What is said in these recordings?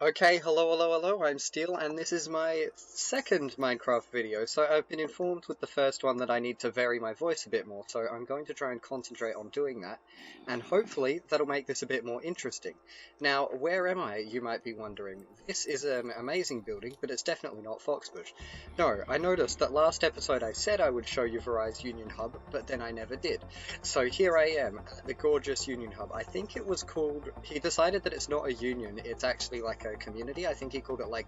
Okay, hello, I'm Steel, and this is my second Minecraft video. So I've been informed with the first one that I need to vary my voice a bit more, so I'm going to try and concentrate on doing that, and hopefully that'll make this a bit more interesting. Now, where am I, you might be wondering? This is an amazing building, but it's definitely not Foxbush. No, I noticed that last episode I said I would show you Verizon's Union Hub, but then I never did. So here I am, at the gorgeous Union Hub. I think it was called, he decided that it's not a union, it's actually like a community. I think he called it like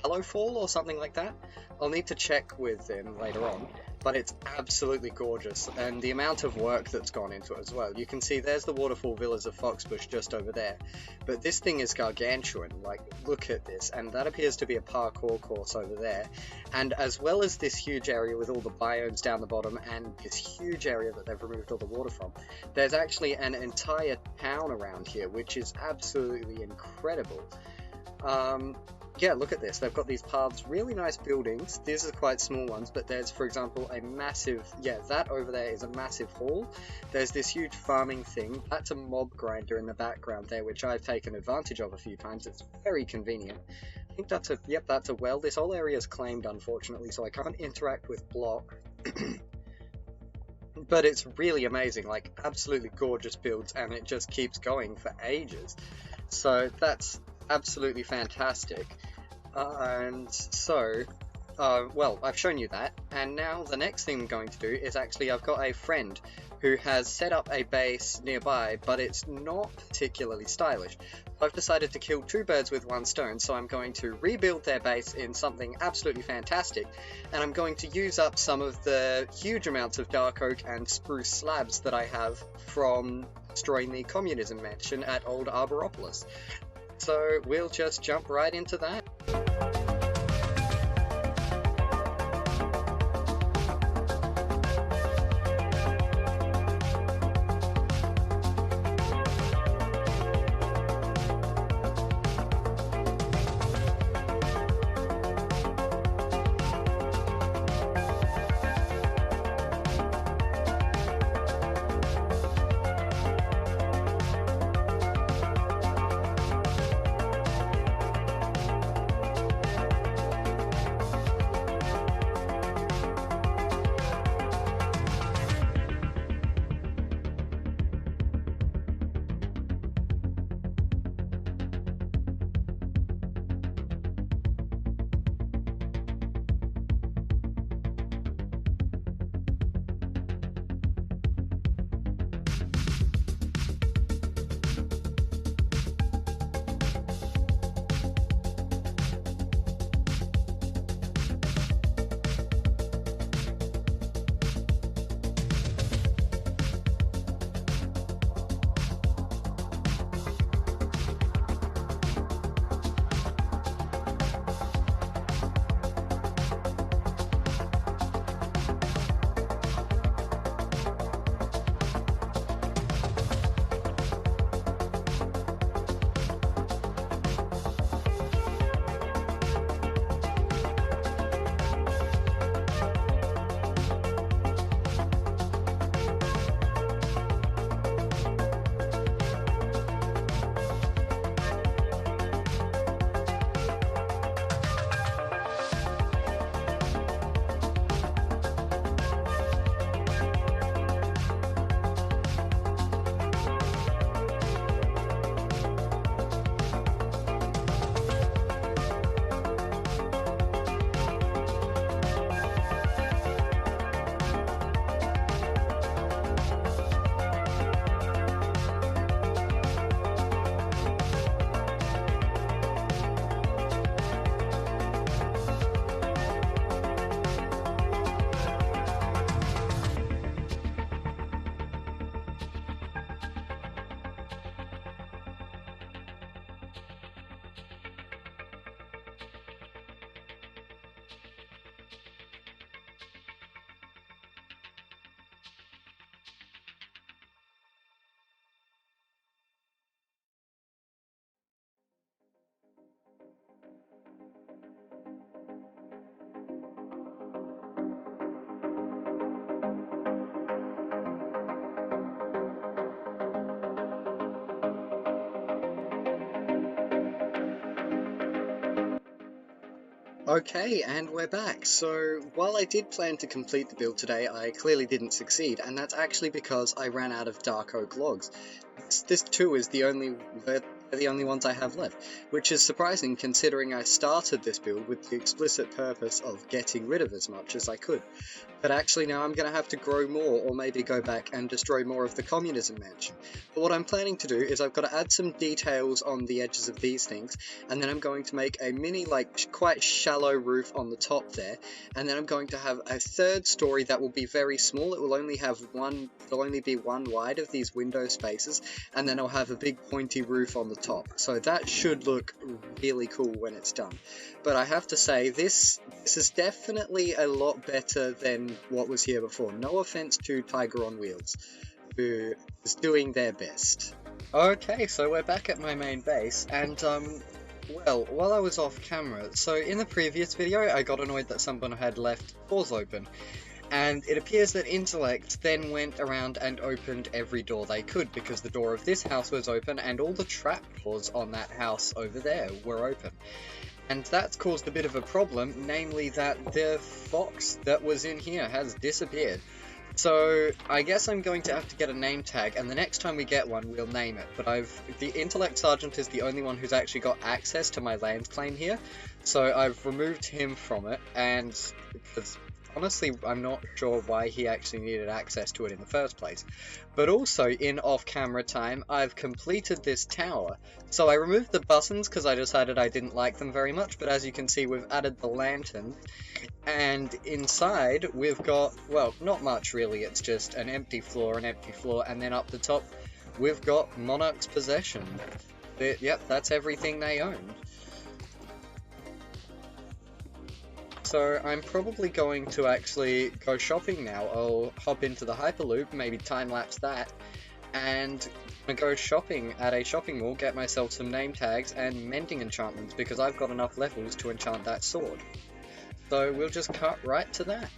Hallowfall or something like that. I'll need to check with him later on, but it's absolutely gorgeous, and the amount of work that's gone into it as well. You can see there's the waterfall villas of Foxbush just over there, but this thing is gargantuan. Like, look at this, and that appears to be a parkour course over there, and as well as this huge area with all the biomes down the bottom and this huge area that they've removed all the water from, there's actually an entire town around here, which is absolutely incredible. Yeah, look at this. They've got these paths, really nice buildings. These are quite small ones, but there's, for example, a massive, that over there is a massive hall. There's this huge farming thing. That's a mob grinder in the background there, which I've taken advantage of a few times. It's very convenient. I think that's that's a well. This whole area is claimed, unfortunately, so I can't interact with block. But it's really amazing, like absolutely gorgeous builds, and it just keeps going for ages. So that's absolutely fantastic. Well, I've shown you that, and now the next thing I'm going to do is actually I've got a friend who has set up a base nearby, but it's not particularly stylish. I've decided to kill two birds with one stone, so I'm going to rebuild their base in something absolutely fantastic, and I'm going to use up some of the huge amounts of dark oak and spruce slabs that I have from destroying the communism mansion at Old Arboropolis. So we'll just jump right into that. Okay, and we're back. So, while I did plan to complete the build today, I clearly didn't succeed, and that's actually because I ran out of dark oak logs. This too is they're the only ones I have left, which is surprising considering I started this build with the explicit purpose of getting rid of as much as I could. But actually now I'm going to have to grow more, or maybe go back and destroy more of the communism mansion. But what I'm planning to do is I've got to add some details on the edges of these things, and then I'm going to make a mini, quite shallow roof on the top there, and then I'm going to have a third story that will be very small. It will only have there'll only be one wide of these window spaces, and then I'll have a big pointy roof on the top. So that should look really cool when it's done. But I have to say, this is definitely a lot better than what was here before. No offense to Tiger on Wheels, who is doing their best. Okay, so we're back at my main base, and well, while I was off camera, so in the previous video I got annoyed that someone had left doors open, and it appears that Intellect then went around and opened every door they could, because the door of this house was open and all the trapdoors on that house over there were open. And that's caused a bit of a problem, namely that the fox that was in here has disappeared. So I guess I'm going to have to get a name tag, and the next time we get one, we'll name it. But the Intellect Sergeant is the only one who's actually got access to my land claim here, so I've removed him from it, and because honestly, I'm not sure why he actually needed access to it in the first place. But also, in off-camera time, I've completed this tower. So I removed the buttons because I decided I didn't like them very much, but as you can see, we've added the lantern. And inside, we've got, well, not much really, it's just an empty floor, and then up the top, we've got Monarch's Possession. Yep, that's everything they own. So I'm probably going to actually go shopping now. I'll hop into the Hyperloop, maybe time-lapse that, and go shopping at a shopping mall, get myself some name tags and mending enchantments, because I've got enough levels to enchant that sword. So we'll just cut right to that.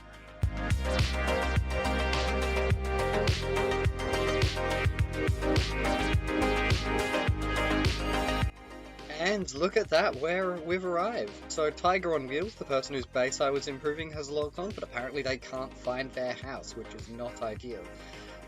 And look at that, where we've arrived. So Tiger on Wheels, the person whose base I was improving, has logged on, but apparently they can't find their house, which is not ideal.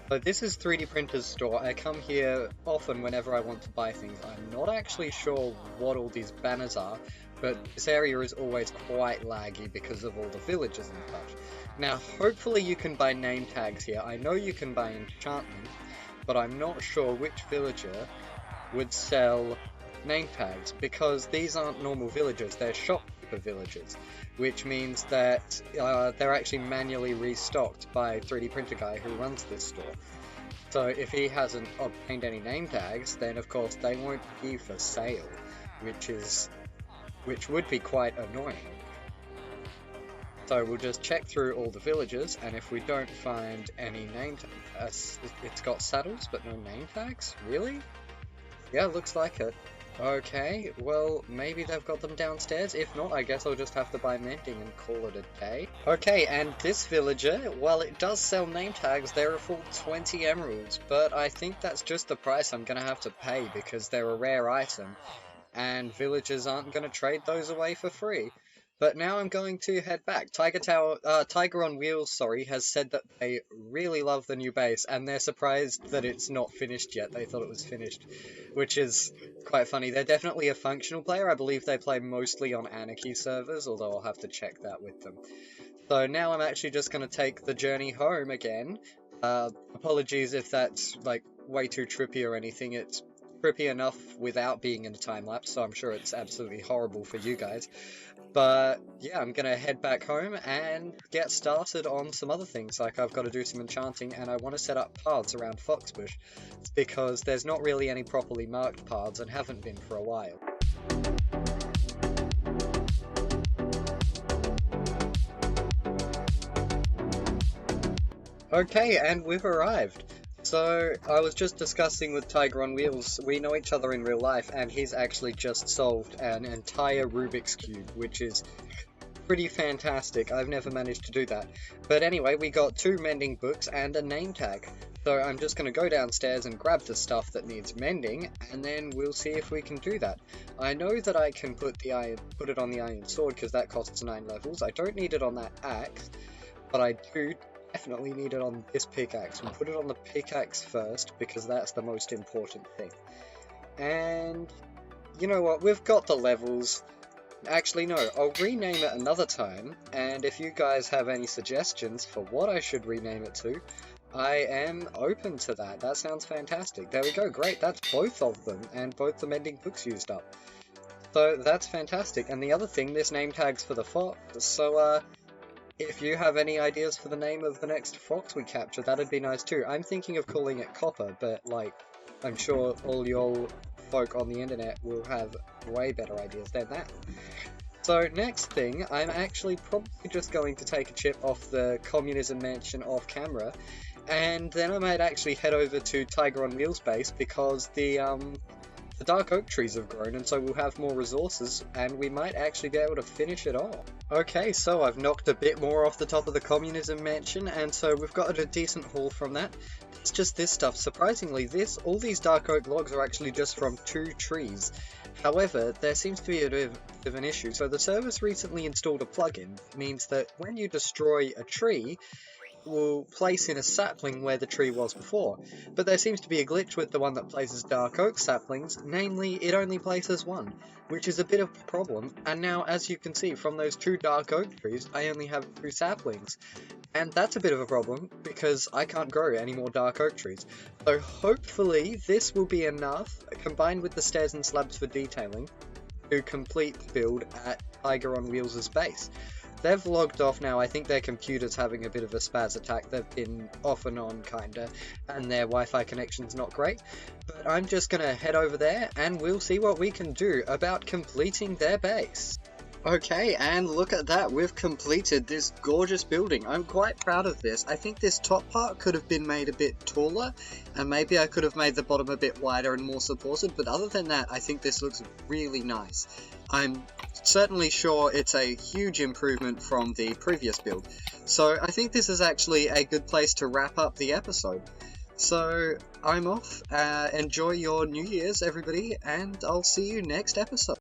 So this is 3D Printer's store. I come here often whenever I want to buy things. I'm not actually sure what all these banners are, but this area is always quite laggy because of all the villages and such. Now, hopefully you can buy name tags here. I know you can buy enchantment, but I'm not sure which villager would sell name tags, because these aren't normal villagers, they're shopkeeper villagers, which means that they're actually manually restocked by 3D Printer guy who runs this store. So if he hasn't obtained any name tags, then of course they won't be for sale, which would be quite annoying. So we'll just check through all the villagers, and if we don't find any name tags, it's got saddles but no name tags? Really? Yeah, looks like it. Okay, well, maybe they've got them downstairs. If not, I guess I'll just have to buy mending and call it a day. Okay, and this villager, while it does sell name tags, they're a full 20 emeralds, but I think that's just the price I'm gonna have to pay because they're a rare item, and villagers aren't gonna trade those away for free. But now I'm going to head back. Tiger on Wheels, sorry, has said that they really love the new base, and they're surprised that it's not finished yet. They thought it was finished, which is quite funny. They're definitely a functional player. I believe they play mostly on Anarchy servers, although I'll have to check that with them. So now I'm actually just going to take the journey home again. Apologies if that's, like, way too trippy or anything. It's trippy enough without being in a time-lapse, so I'm sure it's absolutely horrible for you guys. But yeah, I'm gonna head back home and get started on some other things. Like, I've got to do some enchanting, and I want to set up paths around Foxbush, because there's not really any properly marked paths and haven't been for a while. Okay, and we've arrived. So, I was just discussing with Tiger on Wheels, we know each other in real life, and he's actually just solved an entire Rubik's Cube, which is pretty fantastic. I've never managed to do that. But anyway, we got 2 mending books and a name tag. So I'm just going to go downstairs and grab the stuff that needs mending, and then we'll see if we can do that. I know that I can put it on the iron sword because that costs 9 levels. I don't need it on that axe, but I do definitely need it on this pickaxe. We'll put it on the pickaxe first because that's the most important thing. And you know what? We've got the levels. Actually, no, I'll rename it another time, and if you guys have any suggestions for what I should rename it to, I am open to that. That sounds fantastic. There we go, great, that's both of them, and both the mending books used up. So that's fantastic, and the other thing, this name tag's for the fox, so if you have any ideas for the name of the next fox we capture, that'd be nice too. I'm thinking of calling it Copper, but like, I'm sure all y'all folk on the internet will have way better ideas than that. So next thing, I'm actually probably just going to take a chip off the communism mansion off camera, and then I might actually head over to Tiger on Wheels base because the dark oak trees have grown, and so we'll have more resources, and we might actually be able to finish it off. Okay, so I've knocked a bit more off the top of the communism mansion, and so we've got a decent haul from that. It's just this stuff. Surprisingly, all these dark oak logs are actually just from 2 trees. However, there seems to be a bit of an issue. So the service recently installed a plugin that means that when you destroy a tree, will place in a sapling where the tree was before, but there seems to be a glitch with the one that places dark oak saplings, namely it only places 1, which is a bit of a problem, and now as you can see from those 2 dark oak trees I only have 2 saplings, and that's a bit of a problem because I can't grow any more dark oak trees. So hopefully this will be enough, combined with the stairs and slabs for detailing, to complete the build at Tiger on Wheels' base. They've logged off now. I think their computer's having a bit of a spaz attack. They've been off and on, kinda, and their Wi-Fi connection's not great. But I'm just gonna head over there, and we'll see what we can do about completing their base. Okay, and look at that, we've completed this gorgeous building. I'm quite proud of this. I think this top part could have been made a bit taller, and maybe I could have made the bottom a bit wider and more supported, but other than that, I think this looks really nice. I'm certainly sure it's a huge improvement from the previous build. So I think this is actually a good place to wrap up the episode. So I'm off, enjoy your New Year's everybody, and I'll see you next episode.